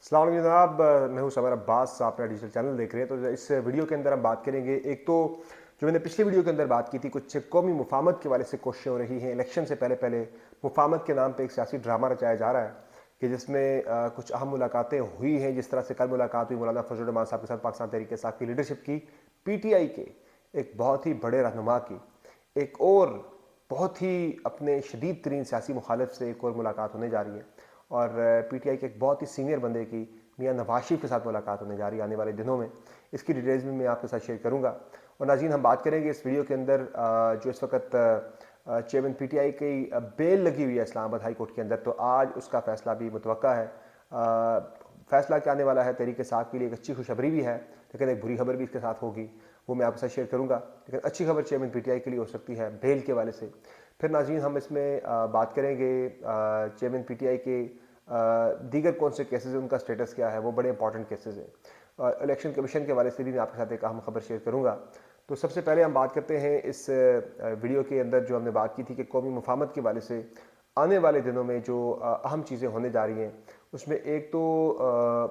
अस्सलाम वालेकुम जनाब, मैं हूं समर अब्बास। आप मेरा डिजिटल चैनल देख रहे हैं। तो इस वीडियो के अंदर हम बात करेंगे, एक तो जो मैंने पिछली वीडियो के अंदर बात की थी, कुछ कौमी मुफाहमत के वाले से कोशिशें हो रही हैं। इलेक्शन से पहले पहले मुफाहमत के नाम पर एक सियासी ड्रामा रचाया जा रहा है कि जिसमें कुछ अहम मुलाकातें हुई हैं। जिस तरह से कल मुलाकात हुई मौलाना फजल रहमान साहब के साथ पाकिस्तान तहरीक इंसाफ की लीडरशिप की, PTI के एक बहुत ही बड़े रहनुमा की एक और बहुत ही अपने शदीद तरीन सियासी मुखालिफ से एक और मुलाकात होने जा रही है। और PTI के एक बहुत ही सीनियर बंदे की मियां नवाज शरीफ के साथ मुलाकात होने जा रही है आने वाले दिनों में। इसकी डिटेल्स भी मैं आपके साथ शेयर करूंगा। और नाज़रीन, हम बात करेंगे इस वीडियो के अंदर जो इस वक्त चेयरमैन PTI की बेल लगी हुई है इस्लामाबाद हाई कोर्ट के अंदर, तो आज उसका फैसला भी मुतवक्का है। फैसला क्या आने वाला है तहरीक इंसाफ के लिए एक अच्छी खुशखबरी भी है, लेकिन एक बुरी खबर भी इसके साथ होगी, वो मैं आपके साथ शेयर करूंगा। लेकिन अच्छी खबर चेयरमैन PTI के लिए हो सकती है बेल के वाले से। फिर नाज़रीन, हम इसमें बात करेंगे चेयरमैन PTI के दीगर कौन से केसेस हैं, उनका स्टेटस क्या है, वो बड़े इंपॉर्टेंट केसेस हैं। इलेक्शन कमीशन के वाले से भी मैं आपके साथ एक अहम खबर शेयर करूंगा। तो सबसे पहले हम बात करते हैं इस वीडियो के अंदर जो हमने बात की थी कि कौमी मुफाहमत के वाले से आने वाले दिनों में जो अहम चीज़ें होने जा रही हैं, उसमें एक तो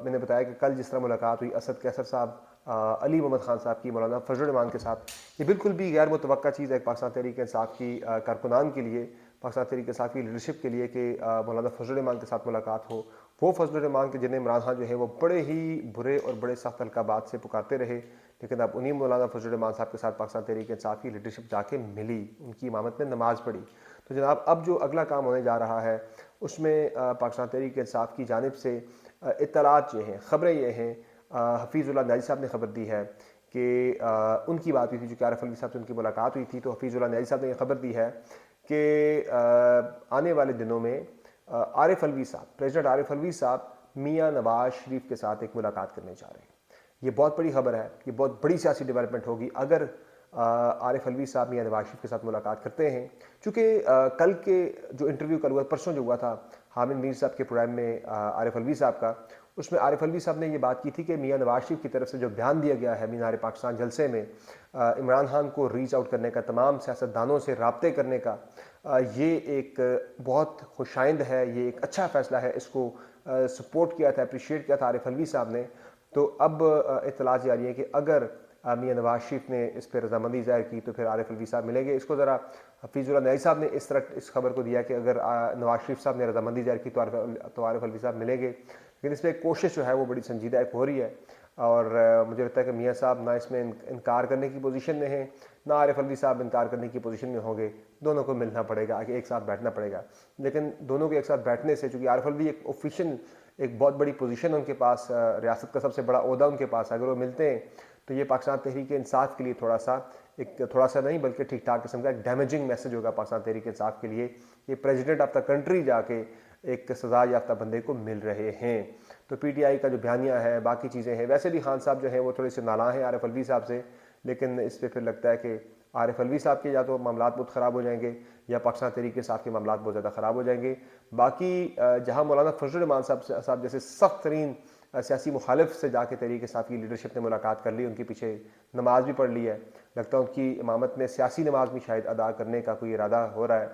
मैंने बताया कि कल जिस तरह मुलाकात हुई असद कैसर साहब, अली मोहम्मद खान साहब की मौलाना फजल रहमान के साथ, ये बिल्कुल भी गैर मुतवक्का चीज़ है पाकिस्तान तहरीक इंसाफ की कारकुनान के लिए, पाकिस्तान तहरीक इंसाफ की लीडरशिप के लिए कि मौलाना फजल रहमान के साथ मुलाकात हो। वो फजल रहमान के जिन्हें इमरान खान जो है वो बड़े ही बुरे और बड़े सख्त अलकाबात से पुकारते रहे, लेकिन अब उन्हीं मौलाना फजल रहमान साहब के साथ पाकिस्तान तहरीक इंसाफ की लीडरशिप जाके मिली, उनकी इमामत में नमाज पढ़ी। तो जनाब, अब जो अगला काम होने जा रहा है उसमें पाकिस्तान तहरीक इंसाफ की जानिब से इत्तलात जो हैं, ख़बरें ये हैं, हफीज़ुल्लाह न्याजी साहब ने खबर दी है कि उनकी बात हुई थी, जो कि आरिफ अलवी साहब से उनकी मुलाकात हुई थी। तो हफीज़ुल्लाह न्याजी साहब ने यह खबर दी है कि आने वाले दिनों में आरिफ अलवी साहब, प्रेसिडेंट आरिफ अलवी साहब मियां नवाज शरीफ के साथ एक मुलाकात करने जा रहे हैं। ये बहुत बड़ी खबर है, ये बहुत बड़ी सियासी डेवलपमेंट होगी अगर आरिफ अलवी साहब मियां नवाज शरीफ के साथ मुलाकात करते हैं। चूँकि कल के जो इंटरव्यू कल हुआ, परसों जो हुआ था हामिद मीर साहब के प्रोग्राम में आरिफ अलवी साहब का, उसमें आरिफ अलवी साहब ने ये बात की थी कि मियां नवाज शरीफ की तरफ से जो बयान दिया गया है मीनार पाकिस्तान जलसे में, इमरान खान को रीच आउट करने का, तमाम सियासतदानों से राब्ते करने का, ये एक बहुत खुशाइंद है, ये एक अच्छा फ़ैसला है। इसको सपोर्ट किया था, अप्रिशिएट किया था आरिफ अलवी साहब ने। तो अब इत्तला जारी है कि अगर मियां नवाज शरीफ ने इस पर रजामंदी ज़ाहिर की तो फिर आरिफ अलवी साहब मिलेंगे। इसको ज़रा हफीज़ुल्लाह न्याजी साहब ने इस तरह इस खबर को दिया कि अगर नवाज शरीफ साहब ने रजामंदी ज़ाहिर की तो आरिफ अलवी साहब मिलेंगे। लेकिन इस पर कोशिश जो है वो बड़ी संजीदा एक हो रही है, और मुझे लगता है कि मियाँ साहब ना इसमें इनकार करने की पोजीशन में हैं, ना आरिफ अलवी साहब इनकार करने की पोजीशन में होंगे। दोनों को मिलना पड़ेगा, आगे एक साथ बैठना पड़ेगा। लेकिन दोनों के एक साथ बैठने से, चूँकि आरिफ अलवी एक ऑफिशियल, एक बहुत बड़ी पोजीशन है उनके पास, रियासत का सबसे बड़ा ओहदा उनके पास, अगर वो मिलते हैं तो ये पाकिस्तान तहरीक इंसाफ के लिए थोड़ा सा नहीं बल्कि ठीक ठाक किस्म का एक डैमेजिंग मैसेज होगा पाकिस्तान तहरीक इंसाफ के लिए। ये प्रेसिडेंट ऑफ द कंट्री जाके एक सजा याफ्ता बंदे को मिल रहे हैं। तो PTI का जो बयानिया है, बाकी चीज़ें हैं, वैसे भी खान साहब जो हैं वो थोड़े से नालां हैं आरिफ अलवी साहब से, लेकिन इस पर फिर लगता है कि आरिफ अलवी साहब के या तो मामलात बहुत ख़राब हो जाएंगे या पाकिस्तान तहरीक इंसाफ के मामलात बहुत ज़्यादा ख़राब हो जाएंगे। बाकी जहाँ मौलाना फजल रहमान साहब जैसे सख्त तरीन सियासी मुखालिफ से जाके तहरीक इंसाफ की लीडरशिप ने मुलाकात कर ली, उनके पीछे नमाज भी पढ़ ली है, लगता है उनकी इमामत में सियासी नमाज भी शायद अदा करने का कोई इरादा हो रहा है।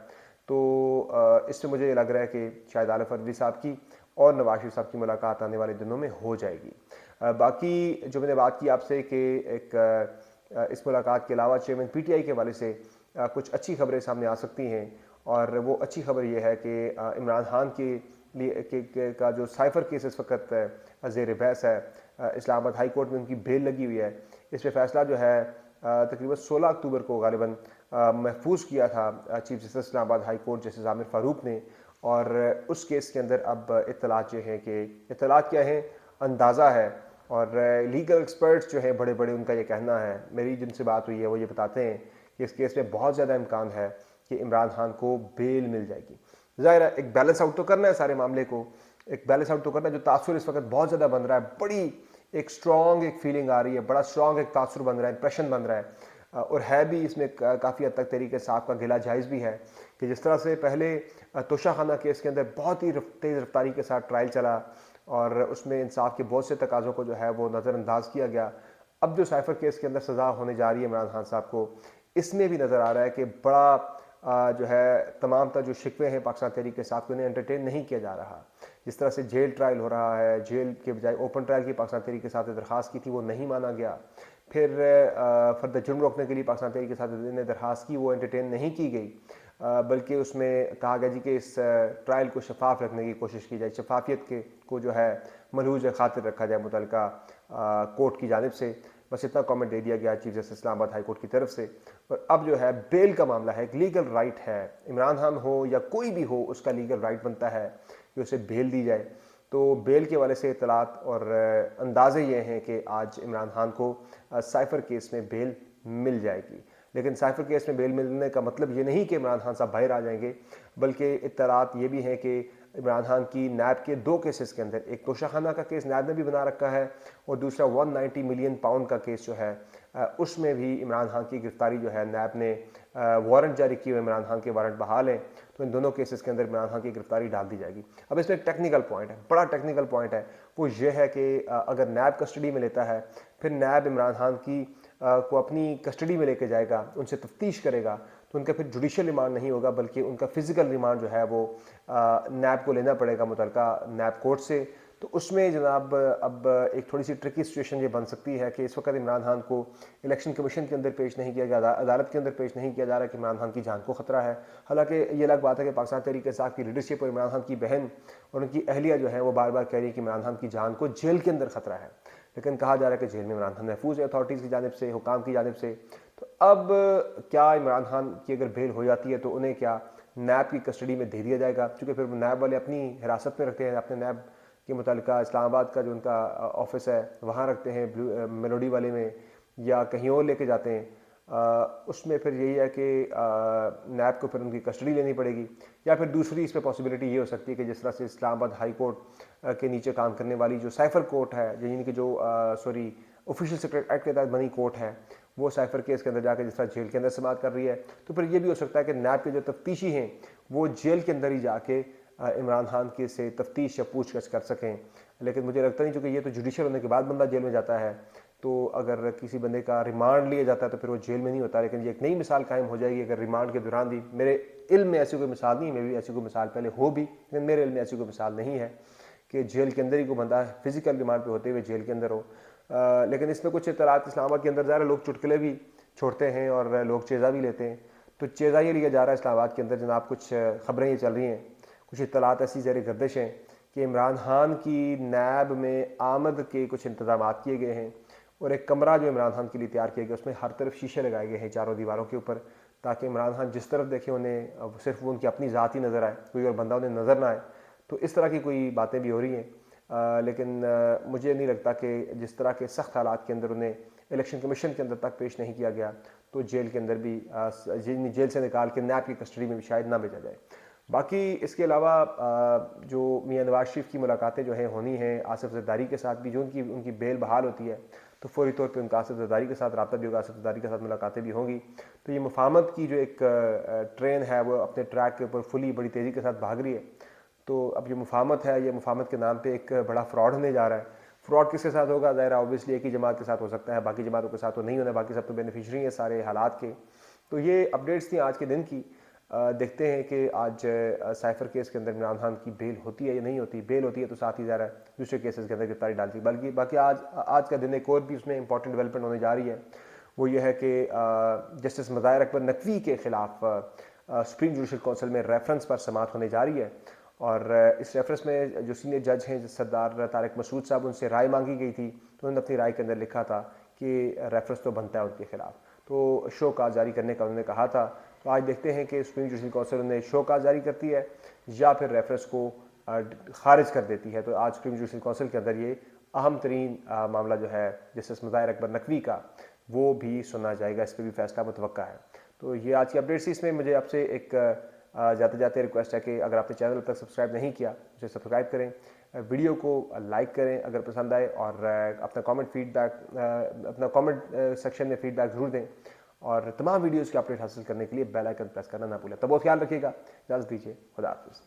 तो इससे मुझे लग रहा है कि शायद आरिफ अलवी साहब की और नवाज शरीफ साहब की मुलाकात आने वाले दिनों में हो जाएगी। बाकी जो मैंने बात की आपसे कि एक इस मुलाकात के अलावा चेयरमैन PTI के हवाले से कुछ अच्छी खबरें सामने आ सकती हैं, और वो अच्छी खबर ये है कि इमरान खान के लिए का जो साइफर केस इस वक्त ज़ेर बहस है, इस्लामाबाद हाई कोर्ट में उनकी बेल लगी हुई है। इस पर फैसला जो है तकरीबन 16 अक्टूबर को गालिबन महफूज किया था chief justice Islamabad high court justice Aamir Farooq ने। और उस केस के अंदर अब इत्तलात जो हैं कि इत्तलात क्या हैं, अंदाज़ा है, और लीगल एक्सपर्ट्स जो हैं बड़े बड़े, उनका ये कहना है, मेरी जिनसे बात हुई है वो ये बताते हैं कि इस केस में बहुत ज़्यादा इम्कान है कि इमरान खान को बेल मिल जाएगी। ज़ाहिर है एक बैलेंस आउट तो करना है सारे मामले को, एक बैलेंस आउट तो करना है। जो तासुर इस वक्त बहुत ज़्यादा बन रहा है, बड़ी एक स्ट्रॉन्ग एक फीलिंग आ रही है, बड़ा स्ट्रॉन्ग एक तासुर बन रहा है, इंप्रेशन बन रहा है, और है भी इसमें काफ़ी हद तक तहरीक इंसाफ का गिला जायज़ भी है कि जिस तरह से पहले तोशाखाना केस के अंदर बहुत ही तेज़ रफ्तारी के साथ ट्रायल चला और उसमें इंसाफ के बहुत से तकाज़ों को जो है वो नज़रअंदाज किया गया। अब जो साइफर केस के अंदर सज़ा होने जा रही है इमरान खान साहब को, इसमें भी नज़र आ रहा है कि बड़ा जो है तमाम जो शिकवे हैं पाकिस्तान तहरीक इंसाफ को, उन्हें एंटरटेन नहीं किया जा रहा। جس طرح سے جیل ٹرائل ہو رہا ہے، جیل کے بجائے اوپن ٹرائل کی پاکستان تحریک کے ساتھ درخواست کی تھی، وہ نہیں مانا گیا. پھر فردہ جرم روکنے کے لیے پاکستان تحریک کے ساتھ نے درخواست کی، وہ انٹرٹین نہیں کی گئی، بلکہ اس میں کہا گیا جی کہ اس ٹرائل کو شفاف رکھنے کی کوشش کی جائے، شفافیت کو جو ہے ملحوظ خاطر رکھا جائے متعلقہ کورٹ کی جانب سے. بس اتنا کامنٹ دے دیا گیا چیف جسٹس اسلام آباد ہائی کورٹ کی طرف سے. اور اب جو ہے بیل کا معاملہ ہے، ایک لیگل رائٹ ہے، عمران خان ہو یا کوئی بھی ہو اس کا لیگل رائٹ بنتا ہے کہ اسے بیل دی جائے. تو بیل کے والے سے اطلاعات اور اندازے یہ ہیں کہ آج عمران خان کو سائفر کیس میں بیل مل جائے گی. لیکن سائفر کیس میں بیل ملنے کا مطلب یہ نہیں کہ عمران خان صاحب باہر آ جائیں گے، بلکہ اطلاعات یہ بھی ہیں کہ عمران خان کی نیب کے 2 کیسز کے اندر، ایک توشہ خانہ کا کیس نیب نے بھی بنا رکھا ہے، اور دوسرا 190 ملین پاؤنڈ کا کیس جو ہے اس میں بھی عمران خان کی گرفتاری جو ہے نیب نے وارنٹ جاری کیے ہوئے، عمران خان کے وارنٹ بحال ہیں. تو ان دونوں کیسز کے اندر عمران خان کی گرفتاری ڈال دی جائے گی. اب اس میں ایک ٹیکنیکل پوائنٹ ہے، بڑا ٹیکنیکل پوائنٹ ہے، وہ یہ ہے کہ اگر نیب کسٹڈی میں لیتا ہے، پھر نیب عمران خان کی کو اپنی کسٹڈی میں لے کے جائے گا، ان سے تفتیش کرے گا، تو ان کا پھر جوڈیشل ریمانڈ نہیں ہوگا، بلکہ ان کا فزیکل ریمانڈ جو ہے وہ نیب کو لینا پڑے گا متعلقہ نیب کورٹ سے. تو اس میں جناب اب ایک تھوڑی سی ٹرکی سچویشن یہ بن سکتی ہے کہ اس وقت عمران خان کو الیکشن کمیشن کے اندر پیش نہیں کیا گیا، عدالت کے اندر پیش نہیں کیا جا رہا کہ عمران خان کی جان کو خطرہ ہے. حالانکہ یہ الگ بات ہے کہ پاکستان تحریک انصاف کی لیڈرشپ اور عمران خان کی بہن اور ان کی اہلیہ جو ہیں وہ بار بار کہہ رہی ہے کہ عمران خان کی جان کو جیل کے اندر خطرہ ہے، لیکن کہا جا رہا ہے کہ جیل میں عمران خان محفوظ ہے اتھارٹیز کی جانب سے، حکام کی جانب سے. تو اب کیا عمران خان کی اگر بیل ہو جاتی ہے تو انہیں کیا نیب کی کسٹڈی میں دے دیا جائے گا، چونکہ پھر وہ نیب والے اپنی حراست میں رکھتے ہیں، اپنے نیب کے متعلقہ اسلام آباد کا جو ان کا آفس ہے وہاں رکھتے ہیں، میلوڈی والے میں یا کہیں اور لے کے جاتے ہیں. اس میں پھر یہی ہے کہ نیب کو پھر ان کی کسٹڈی لینی پڑے گی. یا پھر دوسری اس پہ پاسبلٹی یہ ہو سکتی ہے کہ جس طرح سے اسلام آباد ہائی کورٹ کے نیچے کام کرنے والی جو سائفر کورٹ ہے، یعنی کہ جو آفیشیل سیکریٹ ایکٹ کے تحت بنی کورٹ ہے، وہ سائفر کیس کے اندر جا کے جس طرح جیل کے اندر سماعت کر رہی ہے، تو پھر یہ بھی ہو سکتا ہے کہ نیب کے جو تفتیشی ہیں وہ جیل کے اندر ہی جا کے عمران خان کے سے تفتیش یا پوچھ گچھ کر سکیں. لیکن مجھے لگتا نہیں، چونکہ یہ تو جوڈیشل ہونے کے بعد بندہ جیل میں جاتا ہے، تو اگر کسی بندے کا ریمانڈ لیا جاتا ہے تو پھر وہ جیل میں نہیں ہوتا. لیکن یہ ایک نئی مثال قائم ہو جائے گی اگر ریمانڈ کے دوران بھی. میرے علم میں ایسی کوئی مثال نہیں ہے، میں بھی ایسی کوئی مثال پہلے ہو بھی، لیکن میرے علم میں ایسی کوئی مثال نہیں ہے کہ جیل کے اندر ہی کوئی بندہ فزیکل ریمانڈ پہ ہوتے ہوئے جیل کے اندر ہو. لیکن اس میں کچھ اطلاعات اسلام آباد کے اندر ظاہر لوگ چٹکلے بھی چھوڑتے ہیں اور لوگ چیزہ بھی لیتے ہیں. تو چیزہ یہ لیا جا رہا ہے اسلام آباد کے اندر جناب، کچھ خبریں یہ چل رہی ہیں، کچھ اطلاعات ایسی زیر گردش ہیں کہ عمران خان کی نیب میں آمد کے کچھ انتظامات کیے گئے ہیں، اور ایک کمرہ جو عمران خان کے لیے تیار کیا گیا اس میں ہر طرف شیشے لگائے گئے ہیں چاروں دیواروں کے اوپر، تاکہ عمران خان جس طرف دیکھیں انہیں صرف وہ ان کی اپنی ذات ہی نظر آئے، کوئی اور بندہ انہیں نظر نہ آئے. تو اس طرح کی کوئی باتیں بھی ہو رہی ہیں. لیکن مجھے نہیں لگتا کہ جس طرح کے سخت حالات کے اندر انہیں الیکشن کمیشن کے اندر تک پیش نہیں کیا گیا تو جیل کے اندر بھی جیل سے نکال کے نیب کی کسٹڈی میں بھی شاید نہ بھیجا جائے. باقی اس کے علاوہ جو میاں نواز شریف کی ملاقاتیں جو ہیں ہونی ہیں آصف زرداری کے ساتھ بھی، جو ان کی بیل بحال ہوتی ہے تو فوری طور پہ ان کا آصف زرداری کے ساتھ رابطہ بھی ہوگا، آصف زرداری کے ساتھ ملاقاتیں بھی ہوں گی. تو یہ مفاہمت کی جو ایک ٹرین ہے وہ اپنے ٹریک کے اوپر فلی بڑی تیزی کے ساتھ بھاگ رہی ہے. تو اب یہ مفاہمت ہے، یہ مفاہمت کے نام پہ ایک بڑا فراڈ ہونے جا رہا ہے. فراڈ کس کے ساتھ ہوگا؟ ظاہر آبویسلی ایک ہی جماعت کے ساتھ ہو سکتا ہے، باقی جماعتوں کے ساتھ تو نہیں ہونا، باقی سب تو بینیفیشری ہیں سارے حالات کے. تو یہ اپڈیٹس تھیں آج کے دن کی. دیکھتے ہیں کہ آج سائفر کیس کے اندر عمران خان کی بیل ہوتی ہے یا نہیں ہوتی. بیل ہوتی ہے تو ساتھ ہی ظاہر ہے دوسرے کیسز کے اندر گرفتاری ڈالتی ہے. بلکہ باقی آج کا دن ایک اور بھی اس میں امپورٹنٹ ڈیولپمنٹ ہونے جا رہی ہے، وہ یہ ہے کہ جسٹس مظاہر اکبر نقوی کے خلاف سپریم جوڈیشل کونسل میں ریفرنس پر سماعت ہونے جا رہی ہے. اور اس ریفرنس میں جو سینئر جج ہیں سردار طارق مسعود صاحب، ان سے رائے مانگی گئی تھی، تو انہوں نے اپنی رائے کے اندر لکھا تھا کہ ریفرنس تو بنتا ہے ان کے خلاف، تو شو کاز جاری کرنے کا انہوں نے کہا تھا. تو آج دیکھتے ہیں کہ سپریم جوڈیشل کونسل نے شو کاز جاری کرتی ہے یا پھر ریفرنس کو خارج کر دیتی ہے. تو آج سپریم جوڈیشل کونسل کے اندر یہ اہم ترین معاملہ جو ہے جسٹس مظاہر اکبر نقوی کا، وہ بھی سنا جائے گا، اس پہ بھی فیصلہ متوقع ہے. تو یہ آج کی اپڈیٹس. اس میں مجھے آپ سے ایک جاتے جاتے ریکویسٹ ہے کہ اگر آپ نے چینل تک سبسکرائب نہیں کیا اسے سبسکرائب کریں، ویڈیو کو لائک کریں اگر پسند آئے، اور اپنا کامنٹ سیکشن میں فیڈ بیک ضرور دیں، اور تمام ویڈیوز کی اپڈیٹ حاصل کرنے کے لیے بیل آئکن پریس کرنا نہ بھولیں. تب وہ خیال رکھیے گا، اجازت دیجیے، خدا حافظ.